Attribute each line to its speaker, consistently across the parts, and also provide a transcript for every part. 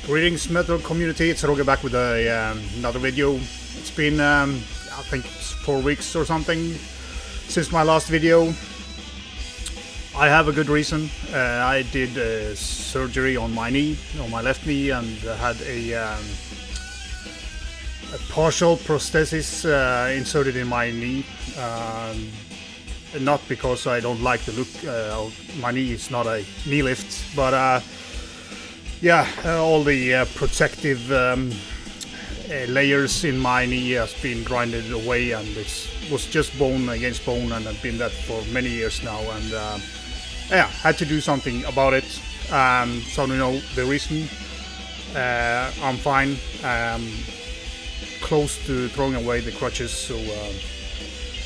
Speaker 1: Greetings metal community, it's Roger back with another video. It's been I think it's 4 weeks or something since my last video. I have a good reason. I did surgery on my knee, on my left knee, and had a partial prosthesis inserted in my knee. Not because I don't like the look of my knee, it's not a knee lift, but yeah, all the protective layers in my knee has been grinded away, and it was just bone against bone, and I've been that for many years now, and yeah, had to do something about it. So you know the reason. I'm fine. Close to throwing away the crutches, so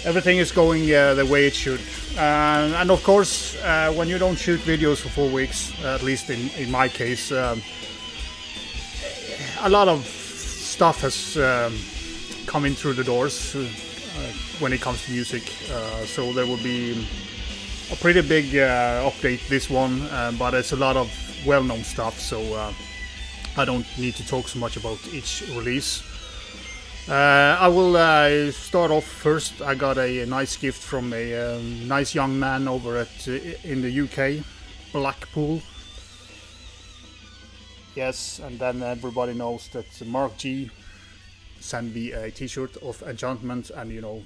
Speaker 1: everything is going the way it should. And of course, when you don't shoot videos for 4 weeks, at least in my case, a lot of stuff has come in through the doors when it comes to music. So there will be a pretty big update this one, but it's a lot of well-known stuff, so I don't need to talk so much about each release. I will start off first. I got a nice gift from a nice young man over at in the UK, Blackpool. Yes, and then everybody knows that Mark G sent me a t-shirt of Enchantment, and you know,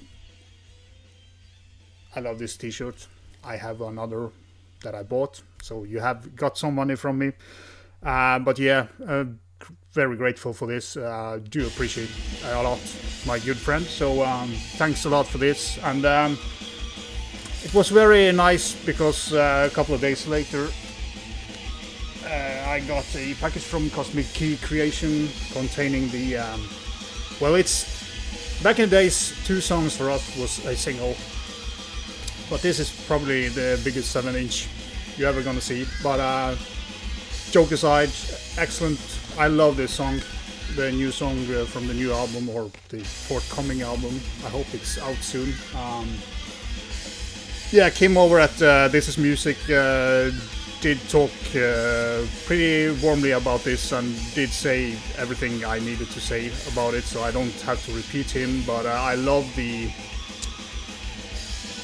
Speaker 1: I love this t-shirt. I have another that I bought, so you have got some money from me. But yeah, very grateful for this. Do appreciate a lot, my good friend. So thanks a lot for this. And it was very nice because a couple of days later I got a package from Cosmic Key Creation containing the well, it's back in the days 2 songs for us was a single, but this is probably the biggest 7-inch you're ever gonna see. But joke aside, excellent. I love this song, the new song from the new album, or the forthcoming album. I hope it's out soon. Yeah, came over at This Is Music, did talk pretty warmly about this, and did say everything I needed to say about it, so I don't have to repeat him. But I love the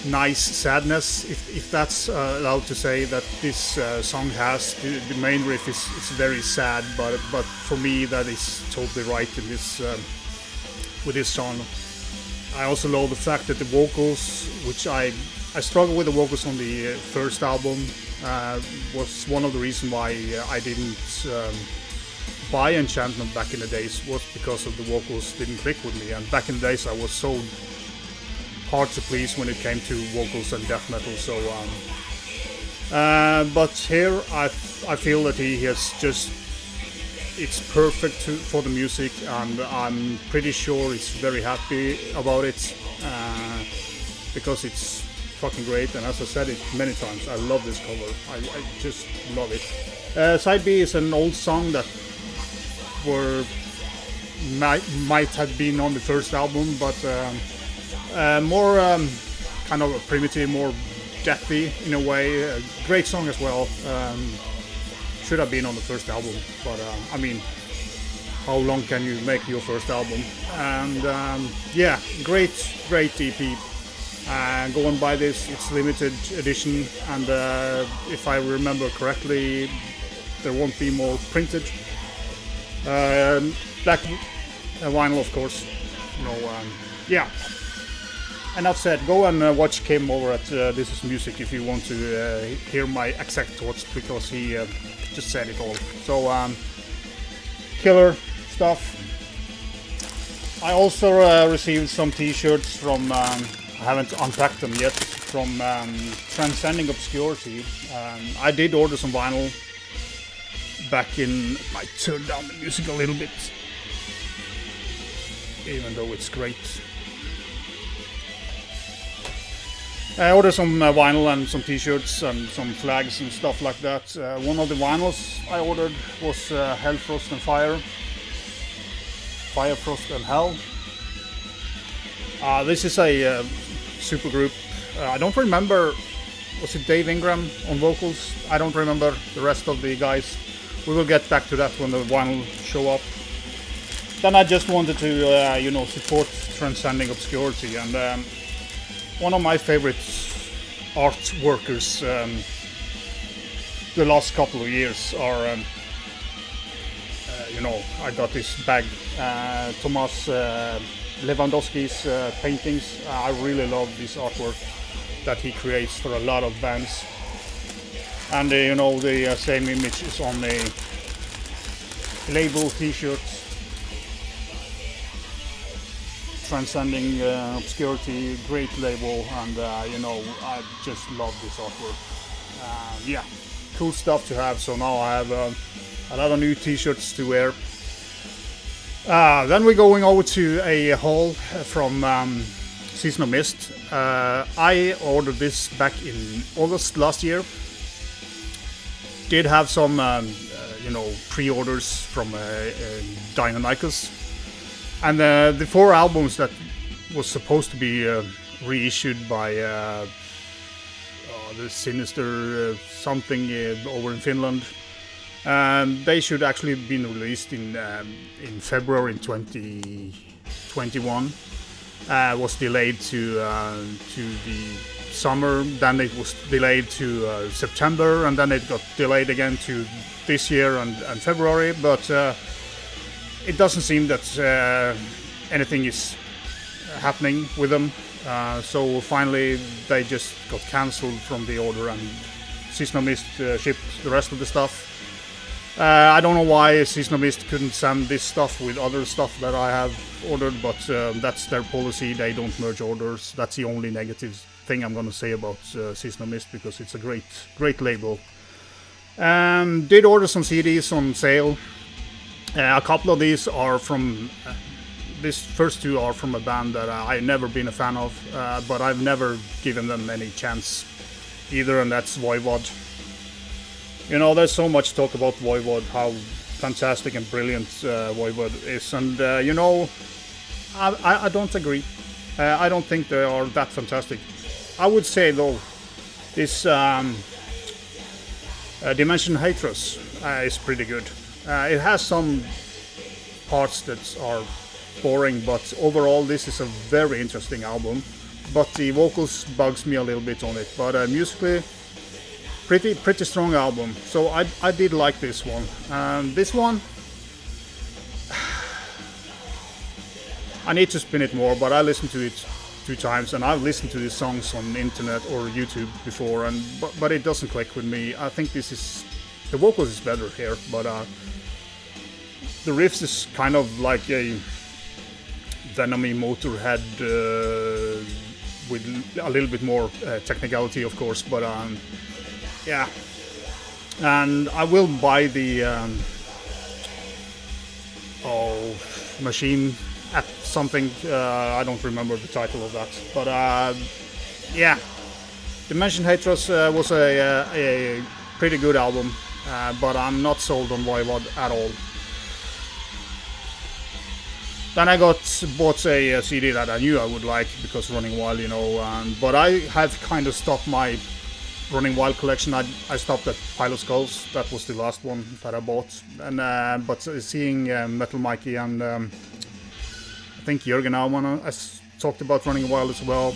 Speaker 1: nice sadness, if that's allowed to say, that this song has. The main riff is very sad, but for me that is totally right in this with this song. I also love the fact that the vocals, which I struggled with the vocals on the first album, was one of the reasons why I didn't buy Enchantment back in the days, was because of the vocals didn't click with me. And back in the days I was so hard to please when it came to vocals and death metal. So but here I feel that he has just, it's perfect for the music, and I'm pretty sure he's very happy about it, because it's fucking great. And as I said it many times, I love this cover. I just love it. Side B is an old song that might have been on the first album, but more kind of primitive, more deathy in a way. Great song as well. Should have been on the first album, but I mean, how long can you make your first album? And yeah, great EP. Go and buy this, it's limited edition, and if I remember correctly, there won't be more printed. Black vinyl, of course. You know, yeah. Enough said. Go and watch Kim over at This Is Music if you want to hear my exact thoughts, because he just said it all. So killer stuff. I also received some t-shirts from, I haven't unpacked them yet, from Transcending Obscurity. I did order some vinyl back in, I turned down the music a little bit, even though it's great. I ordered some vinyl and some t-shirts and some flags and stuff like that. One of the vinyls I ordered was Hell, Frost and Fire. Fire, Frost and Hell. This is a super group. I don't remember, was it Dave Ingram on vocals? I don't remember the rest of the guys. we will get back to that when the vinyl show up. Then I just wanted to, you know, support Transcending Obscurity, and one of my favorite art workers the last couple of years are, you know, I got this bag, Thomas Lewandowski's paintings. I really love this artwork that he creates for a lot of bands, and you know, the same image is on a label t-shirt. Transcending Obscurity, great label, and you know, I just love this artwork. Yeah, cool stuff to have. So now I have a lot of new t-shirts to wear. Then we're going over to a haul from Season of Mist. I ordered this back in August last year. Did have some you know, pre-orders from Deinonychus. And the 4 albums that was supposed to be reissued by the Sinister something over in Finland, they should actually have been released in February 2021. Was delayed to the summer, then it was delayed to September, and then it got delayed again to this year and February, but it doesn't seem that anything is happening with them, so finally they just got cancelled from the order, and Season of Mist shipped the rest of the stuff. I don't know why Season of Mist couldn't send this stuff with other stuff that I have ordered, but that's their policy. They don't merge orders. That's the only negative thing I'm gonna say about Season of Mist, because it's a great label. Did order some CDs on sale. A couple of these are from, these first 2 are from a band that I've never been a fan of, but I've never given them any chance either, and that's Voivod. You know, there's so much talk about Voivod, how fantastic and brilliant Voivod is, and you know, I don't agree. I don't think they are that fantastic. I would say though, this Dimension Hatros is pretty good. It has some parts that are boring, but overall this is a very interesting album. But the vocals bugs me a little bit on it. But musically, pretty strong album. So I did like this one. This one, I need to spin it more, but I listened to it 2 times, and I've listened to these songs on the internet or YouTube before, and but it doesn't click with me. I think this is, the vocals is better here, but the riffs is kind of like a Venomy Motorhead with a little bit more technicality, of course, but yeah. And I will buy the Machine at something, I don't remember the title of that, but yeah, Dimension Hatros was a pretty good album, but I'm not sold on Voivod at all. Then I bought a CD that I knew I would like, because Running Wild, you know, but I have kind of stopped my Running Wild collection. I stopped at Pilot Skulls. That was the last one that I bought, and but seeing Metal Mikey and I think Jürgen Aumann talked about Running Wild as well,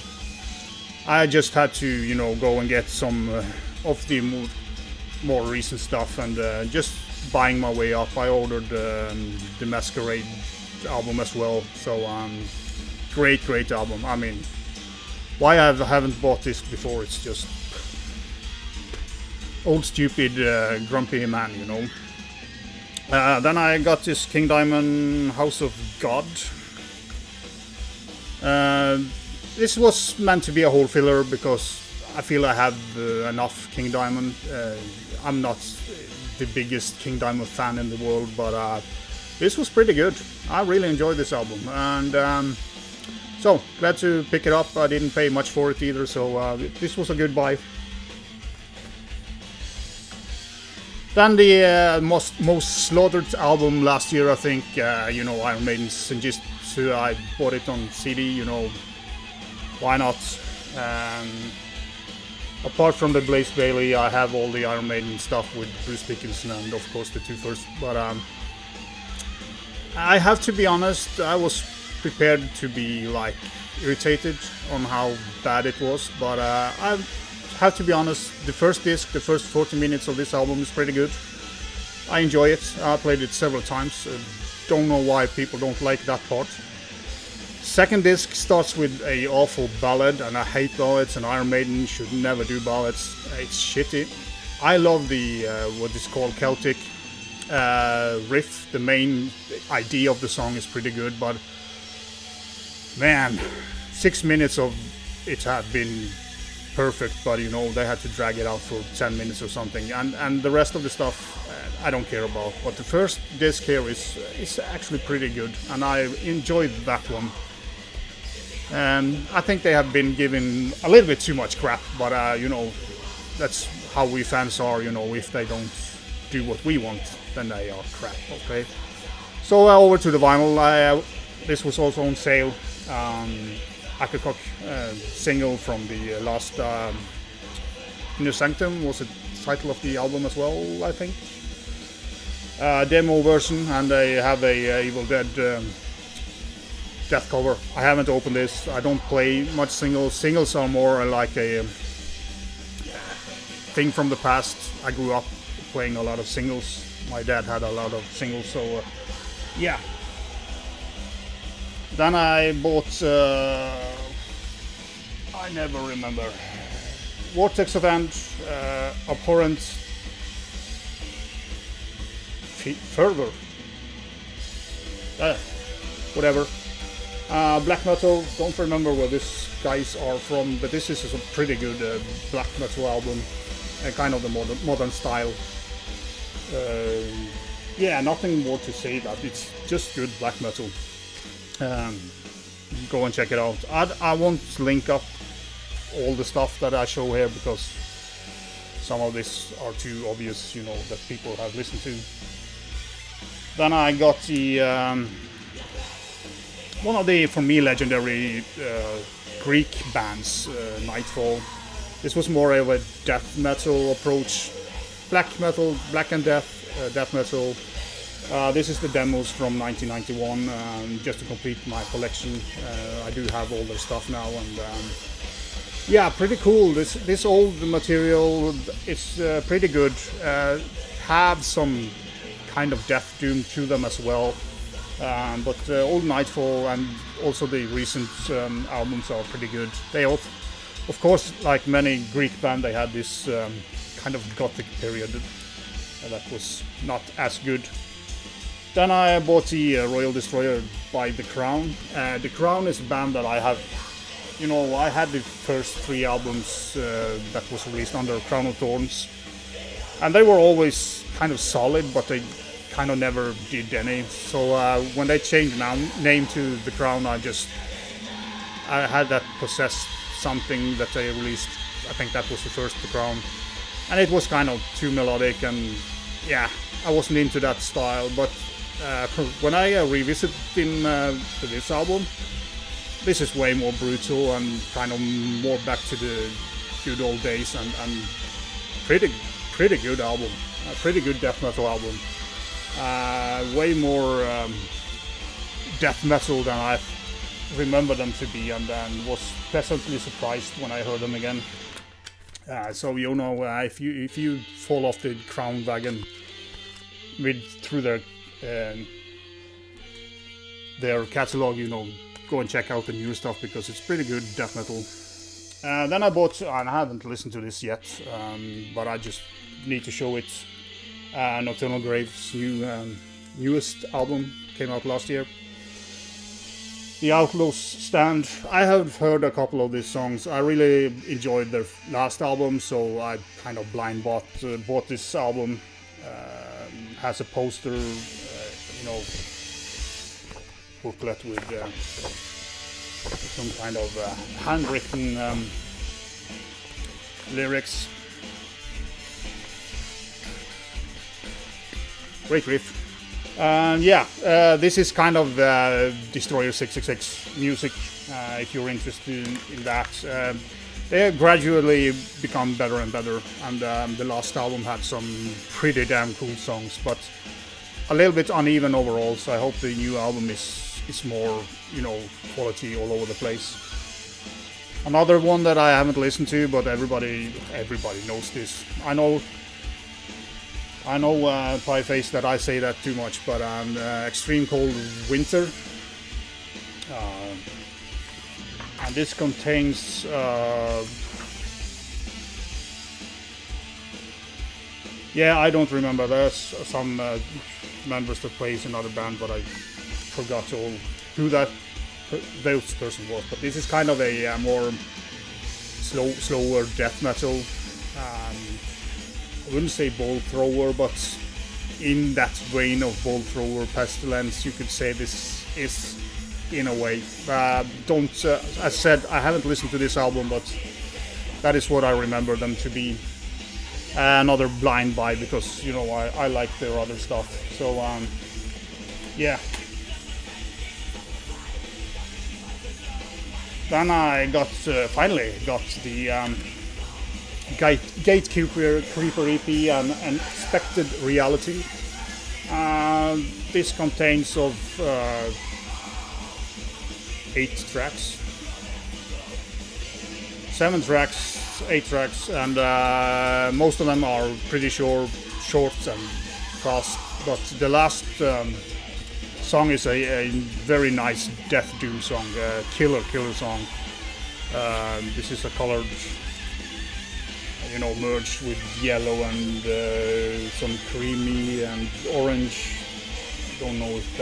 Speaker 1: I just had to, you know, go and get some of the more recent stuff, and just buying my way up. I ordered the Masquerade album as well, so great album. I mean, why I haven't bought this before, it's just old stupid grumpy man, you know. Then I got this King Diamond House of God. This was meant to be a whole filler, because I feel I have enough King Diamond. I'm not the biggest King Diamond fan in the world, but this was pretty good. I really enjoyed this album, and so glad to pick it up. I didn't pay much for it either, so this was a good buy. Then the most slaughtered album last year, I think, you know, Iron Maiden's Senjutsu. I bought it on CD, you know, why not? Apart from the Blaze Bayley, I have all the Iron Maiden stuff with Bruce Dickinson and of course the two first. But I have to be honest, I was prepared to be like irritated on how bad it was. But I have to be honest, the first disc, the first 40 minutes of this album is pretty good. I enjoy it. I played it several times. Don't know why people don't like that part. Second disc starts with a awful ballad, and I hate ballads, and Iron Maiden should never do ballads. It's shitty. I love the what is called Celtic riff. The main idea of the song is pretty good, but man, 6 minutes of it had been perfect, but you know, they had to drag it out for 10 minutes or something, and the rest of the stuff I don't care about. But the first disc here is actually pretty good, and I enjoyed that one. I think they have been given a little bit too much crap, but you know, that's how we fans are. You know, if they don't do what we want, then they are crap. Okay, so over to the vinyl. This was also on sale. Ackercock single from the last Inner Sanctum was the title of the album as well, I think. Demo version, and they have a Evil Dead death cover. I haven't opened this. I don't play much singles. Singles are more like a thing from the past. I grew up playing a lot of singles. My dad had a lot of singles, so yeah. Then I bought, I never remember, Vortex of End, Abhorrent Fervor, whatever. Black metal, don't remember where these guys are from, but this is a pretty good black metal album, kind of the modern style. Yeah, nothing more to say that, it's just good black metal. Go and check it out. I won't link up all the stuff that I show here because some of this are too obvious, you know, that people have listened to. Then I got the one of the, for me, legendary Greek bands, Nightfall. This was more of a death metal approach, black metal, black and death metal. This is the demos from 1991, just to complete my collection. I do have all their stuff now, and yeah, pretty cool. This old material, it's pretty good. Have some kind of death doom to them as well, but old Nightfall and also the recent albums are pretty good. They all, of course, like many Greek bands, they had this kind of gothic period that was not as good. Then I bought the Royal Destroyer by The Crown. The Crown is a band that I have, you know, I had the first 3 albums that was released under Crown of Thorns, and they were always kind of solid, but they kind of never did any. So when they changed name to The Crown, I had that Possessed something that they released. I think that was the first The Crown, and it was kind of too melodic, and yeah, I wasn't into that style. But when I revisit him to this album, this is way more brutal and kind of more back to the good old days, and pretty good album, a pretty good death metal album. Way more death metal than I remember them to be, and was pleasantly surprised when I heard them again. So you know, if you fall off the Crown wagon through their catalog, you know, go and check out the new stuff because it's pretty good death metal. Then I bought, and I haven't listened to this yet, but I just need to show it. Nocturnal Grave's newest album came out last year. The Outlaws Stand. I have heard a couple of these songs. I really enjoyed their last album, so I kind of blind bought this album. Has a poster, you know, booklet with some kind of handwritten lyrics. Great riff. Yeah, this is kind of Destroyer 666 music, if you're interested in that. they gradually become better and better, and the last album had some pretty damn cool songs, but a little bit uneven overall. So I hope the new album is more, you know, quality all over the place. Another one that I haven't listened to, but everybody knows this. I know Pieface that I say that too much, but Extreme Cold Winter. And this contains yeah, I don't remember. There's some members that plays in another band, but I forgot who those person was. But this is kind of a more slower death metal. I wouldn't say Bolt Thrower, but in that vein of Bolt Thrower, Pestilence, you could say this is in a way. As said, I haven't listened to this album, but that is what I remember them to be. Another blind buy, because, you know, I like their other stuff. So yeah. Then I finally got the Gatekeeper EP and Expected Reality. This contains of 8 tracks, 7 tracks, 8 tracks, and most of them are pretty short and fast. But the last song is a very nice death doom song, killer song. This is a colored, you know, merged with yellow and some creamy and orange. Don't know if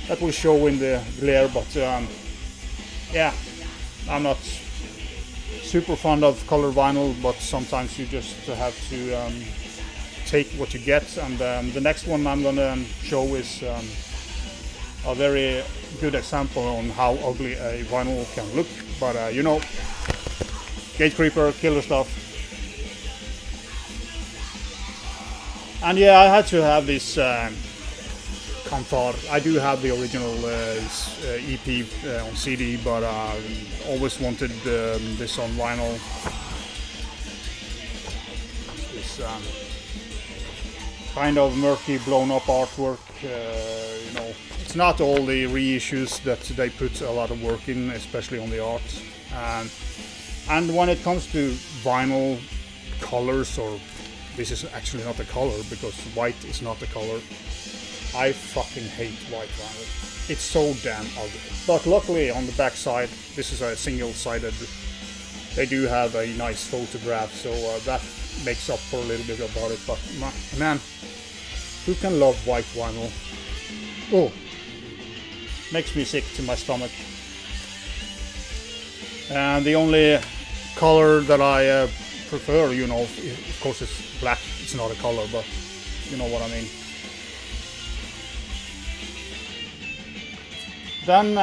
Speaker 1: that will show in the glare, but yeah, I'm not super fond of color vinyl, but sometimes you just have to take what you get. And the next one I'm gonna show is a very good example on how ugly a vinyl can look. But you know, Gatekeeper, killer stuff. And yeah, I had to have this Cantar. I do have the original EP on CD, but always wanted this on vinyl. This kind of murky, blown up artwork. You know, it's not all the reissues that they put a lot of work in, especially on the art. And when it comes to vinyl colors, or this is actually not a color because white is not a color. I fucking hate white vinyl. It's so damn ugly. But luckily on the back side, this is a single-sided. They do have a nice photograph, so that makes up for a little bit about it. But man, who can love white vinyl? Oh, makes me sick to my stomach. And the only color that I prefer, you know, of course it's black. It's not a color, but you know what I mean. Then,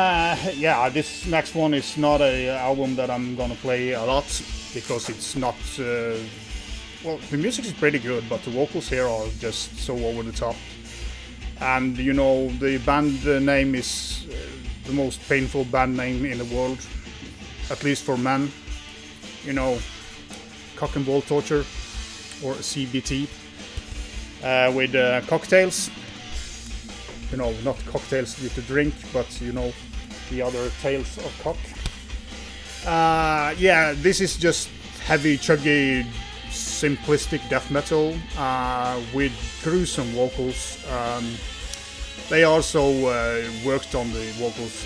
Speaker 1: yeah, this next one is not an album that I'm gonna play a lot, because it's not, well, the music is pretty good, but the vocals here are just so over the top. And, you know, the band name is the most painful band name in the world, at least for men. You know, Cock and Ball Torture, or CBT, with cocktails. You know, not cocktails with the drink, but you know, the other tales of cock. Yeah, this is just heavy, chuggy, simplistic death metal with gruesome vocals. They also worked on the vocals.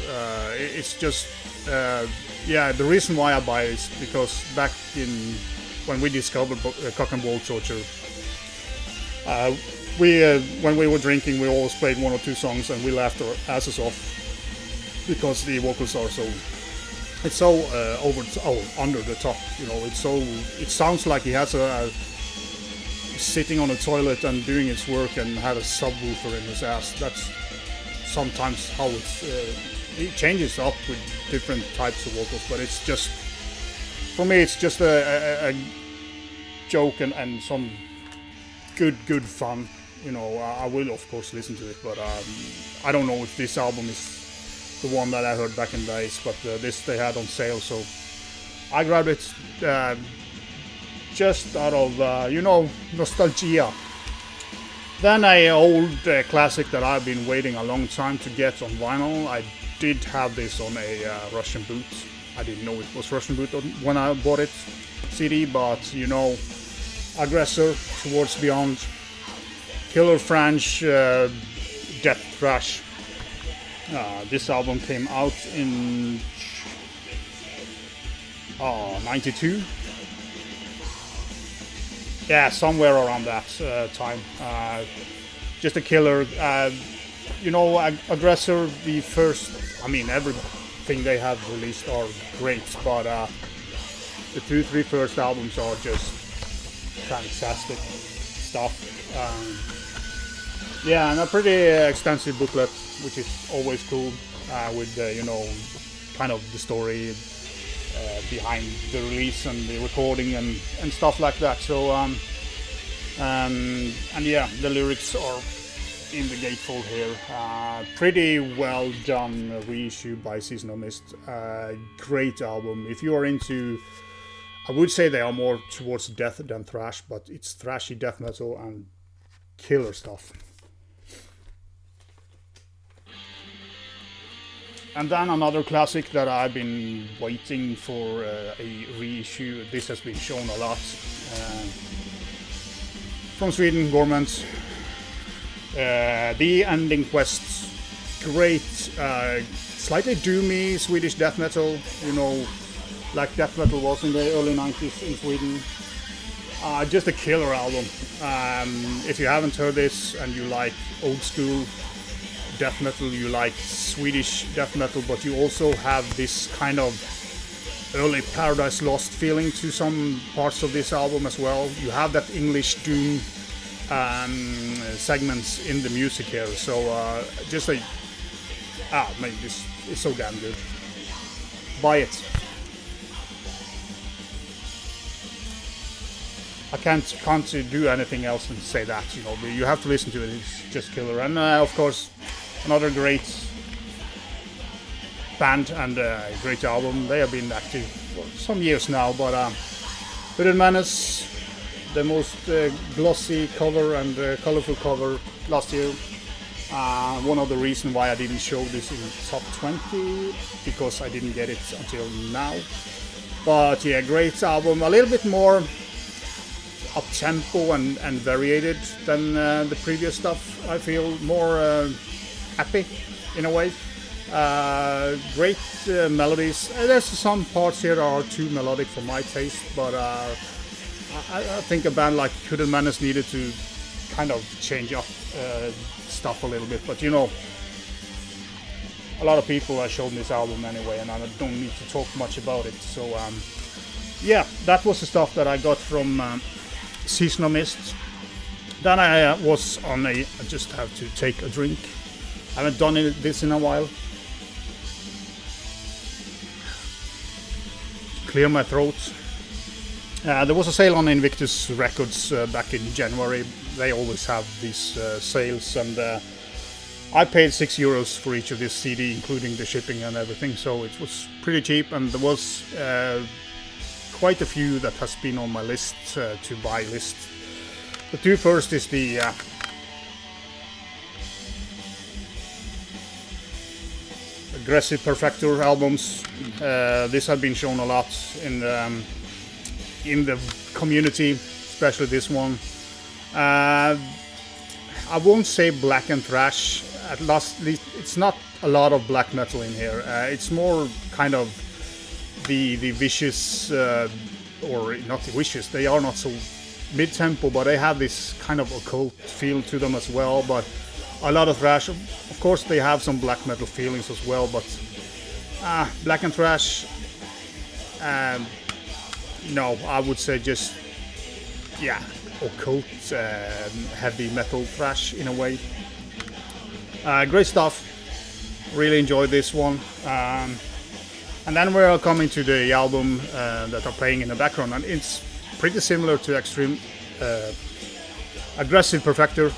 Speaker 1: It's just, yeah, the reason why I buy it is because back in when we discovered Cock and Ball Torture, when we were drinking, we always played 1 or 2 songs and we laughed our asses off because the vocals are so, it's so under the top, you know. It's so, it sounds like he has sitting on a toilet and doing his work and had a subwoofer in his ass. That's sometimes how it changes up with different types of vocals, but it's just, for me, it's just a joke and some good fun. You know, I will of course listen to it, but I don't know if this album is the one that I heard back in the days, but this they had on sale, so I grabbed it just out of, you know, nostalgia. Then an old classic that I've been waiting a long time to get on vinyl. I did have this on a Russian boot. I didn't know it was Russian boot when I bought it CD, but you know, Aggressor, Towards Beyond, Killer French, Death Thrash. This album came out in 92. Yeah, somewhere around that time. Just a killer. You know, Aggressor, the first, I mean, everything they have released are great, but the 2-3 first albums are just fantastic stuff. Yeah, and a pretty extensive booklet, which is always cool, with, you know, kind of the story behind the release and the recording and stuff like that. So and yeah, the lyrics are in the gatefold here. Pretty well done reissue by Season of Mist. Great album. If you are into, I would say they are more towards death than thrash, but it's thrashy death metal and killer stuff. And then another classic that I've been waiting for a reissue. This has been shown a lot. From Sweden, Gorment. The Ending Quest. Great, slightly doomy Swedish death metal. You know, like death metal was in the early 90s in Sweden. Just a killer album. If you haven't heard this and you like old school death metal, you like Swedish death metal, but you also have this kind of early Paradise Lost feeling to some parts of this album as well. You have that English doom segments in the music here, so just a man, this is so damn good. Buy it. I can't do anything else than say that. You know, you have to listen to it. It's just killer. And of course, another great band and a great album. They have been active for some years now, but Hooded Menace, the most glossy cover and colorful cover last year. One of the reasons why I didn't show this in top 20, because I didn't get it until now. But yeah, great album. A little bit more up tempo and varied than the previous stuff. I feel more happy in a way. Great melodies. There's some parts here that are too melodic for my taste, but I think a band like Hooded Menace needed to kind of change up stuff a little bit. But you know, a lot of people have shown this album anyway, and I don't need to talk much about it. So yeah, that was the stuff that I got from Season of Mist. Then I was on I just have to take a drink. I haven't done this in a while. Clear my throat. There was a sale on Invictus Records back in January. They always have these sales, and I paid €6 for each of this CD, including the shipping and everything, so it was pretty cheap, and there was quite a few that has been on my list to buy list. The two first is the Aggressive Perfector albums. This has been shown a lot in the community, especially this one. I won't say black and thrash. At least it's not a lot of black metal in here. It's more kind of the vicious, or not the vicious. They are not so mid-tempo, but they have this kind of occult feel to them as well. But a lot of thrash. Of course, they have some black metal feelings as well. But black and thrash. No, I would say just, yeah, occult, heavy metal thrash in a way. Great stuff. Really enjoyed this one. And then we're coming to the album that are playing in the background, and it's pretty similar to Aggressive Perfector.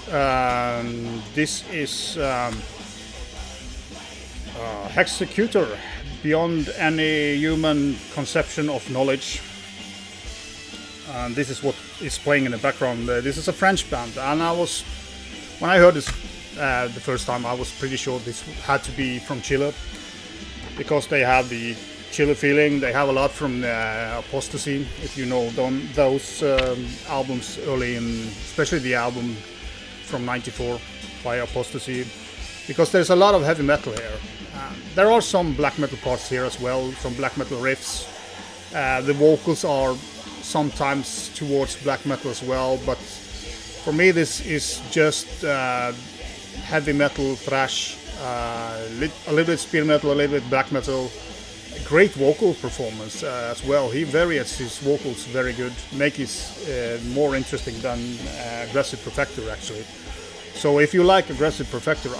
Speaker 1: This is Hexecutor, beyond any human conception of knowledge. And this is what is playing in the background. This is a French band, and when I heard this the first time, I was pretty sure this had to be from Chile, because they have the Chile feeling. They have a lot from Apostasy, if you know those albums early in, especially the album from '94 by Apostasy, because there's a lot of heavy metal here. There are some black metal parts here as well, some black metal riffs. The vocals are sometimes towards black metal as well, but for me this is just heavy metal, thrash, a little bit spear metal, a little bit black metal. Great vocal performance as well. He varies his vocals very good, make it more interesting than Aggressive Perfector actually. So if you like Aggressive Perfector,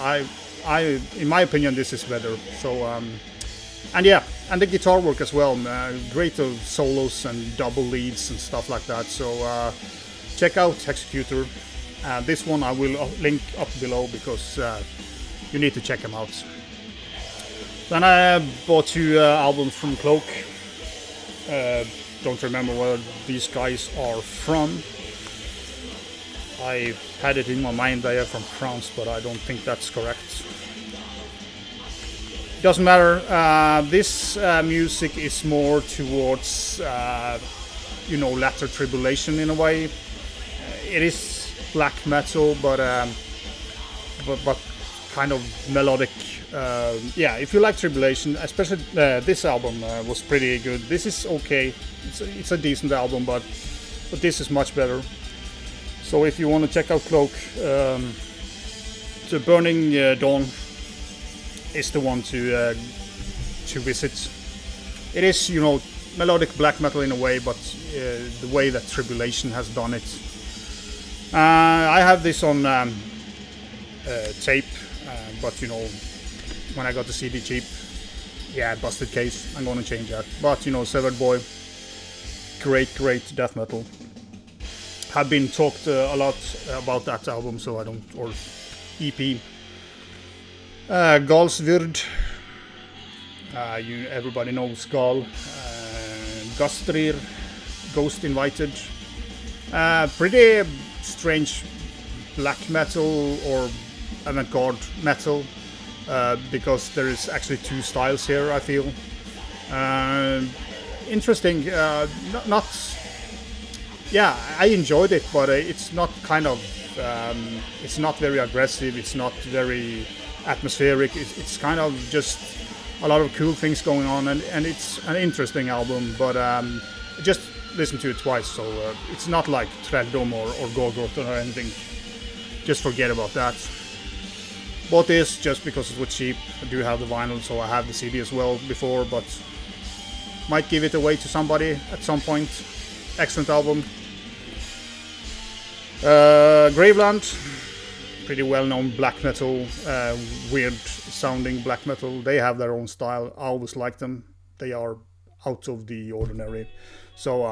Speaker 1: in my opinion, this is better. So and yeah, and the guitar work as well, great solos and double leads and stuff like that. So check out Executor. This one I will link up below, because you need to check them out. Then I bought 2 albums from Cloak. Don't remember where these guys are from. I had it in my mind they are from France, but I don't think that's correct. Doesn't matter. This music is more towards, you know, latter tribulation in a way. It is black metal, but kind of melodic. Yeah, if you like tribulation, especially this album was pretty good. This is okay. It's a decent album, but this is much better. So if you want to check out Cloak, the Burning Dawn is the one to visit. It is, you know, melodic black metal in a way, but the way that Tribulation has done it. I have this on tape, but you know, when I got the CD cheap, yeah, busted case, I'm gonna change that. But you know, Severed Boy, great death metal. Have been talked a lot about that album, so I don't, or EP. Galsvyrd, everybody knows Gal. Gastrir, Ghost Invited. Pretty strange black metal or avant-garde metal, because there is actually 2 styles here, I feel. Interesting, not yeah, I enjoyed it, but it's not kind of, it's not very aggressive, it's not very atmospheric, it's kind of just a lot of cool things going on, and it's an interesting album, but just listen to it twice, so it's not like Trældom or Gorgoroth or anything, just forget about that. Bought this just because it was cheap. I do have the vinyl, so I have the CD as well before, but might give it away to somebody at some point. Excellent album. Graveland, pretty well-known black metal, weird sounding black metal. They have their own style. I always like them. They are out of the ordinary. So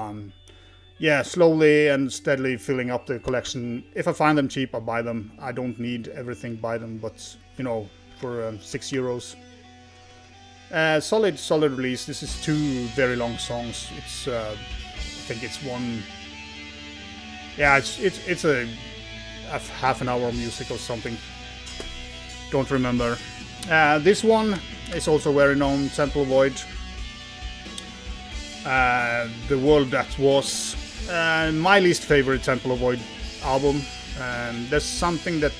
Speaker 1: yeah, slowly and steadily filling up the collection. If I find them cheap, I buy them. I don't need everything, buy them, but you know, for €6. Solid release. This is 2 very long songs. It's I think it's one. Yeah, it's a half an hour music or something. Don't remember. This one is also very known, Temple Void. The World That Was. My least favorite Temple Void album. There's something that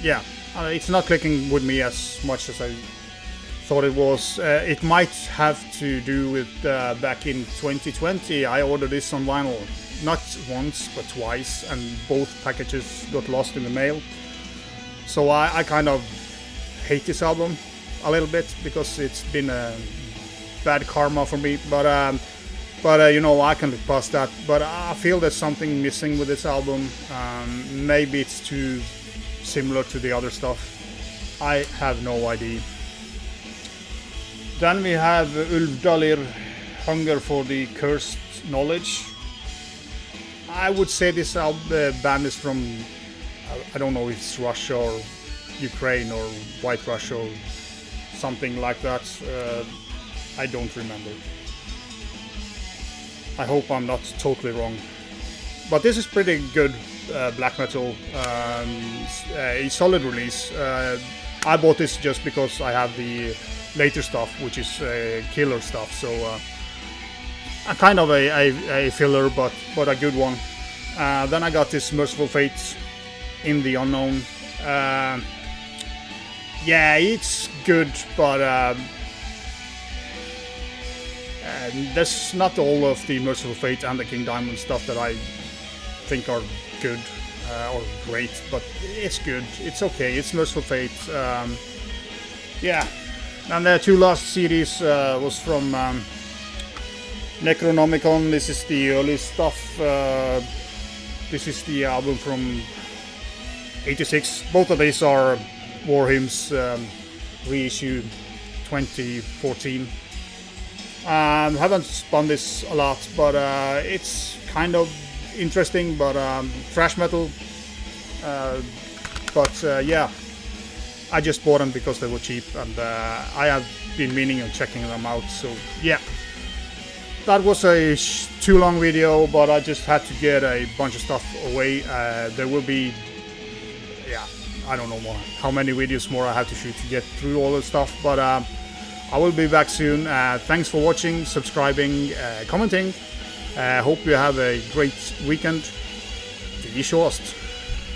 Speaker 1: yeah, it's not clicking with me as much as I thought it was. It might have to do with back in 2020 I ordered this on vinyl. Not once, but twice, and both packages got lost in the mail. So I kind of hate this album a little bit, because it's been a bad karma for me. But you know, I can look past that. But I feel there's something missing with this album. Maybe it's too similar to the other stuff. I have no idea. Then we have Ulfdalir, Hunger for the Cursed Knowledge. I would say this band is from, I don't know if it's Russia or Ukraine or White Russia or something like that. I don't remember. I hope I'm not totally wrong. But this is pretty good black metal, a solid release. I bought this just because I have the later stuff, which is killer stuff, so a kind of a filler, but a good one. Then I got this Merciful Fate in the Unknown. Yeah, it's good, but there's not all of the Merciful Fate and the King Diamond stuff that I think are good or great, but it's good. It's okay. It's Merciful Fate. Yeah, and the two last CDs was from Necronomicon. This is the early stuff. This is the album from '86. Both of these are War Hymns reissue 2014. Haven't spun this a lot, but it's kind of interesting, but thrash metal. Yeah, I just bought them because they were cheap, and I have been meaning of checking them out. So yeah, that was a too long video, but I just had to get a bunch of stuff away. There will be, yeah, I don't know how many videos more I have to shoot to get through all the stuff, but I will be back soon. Thanks for watching, subscribing, commenting. Hope you have a great weekend. Vi kjøres.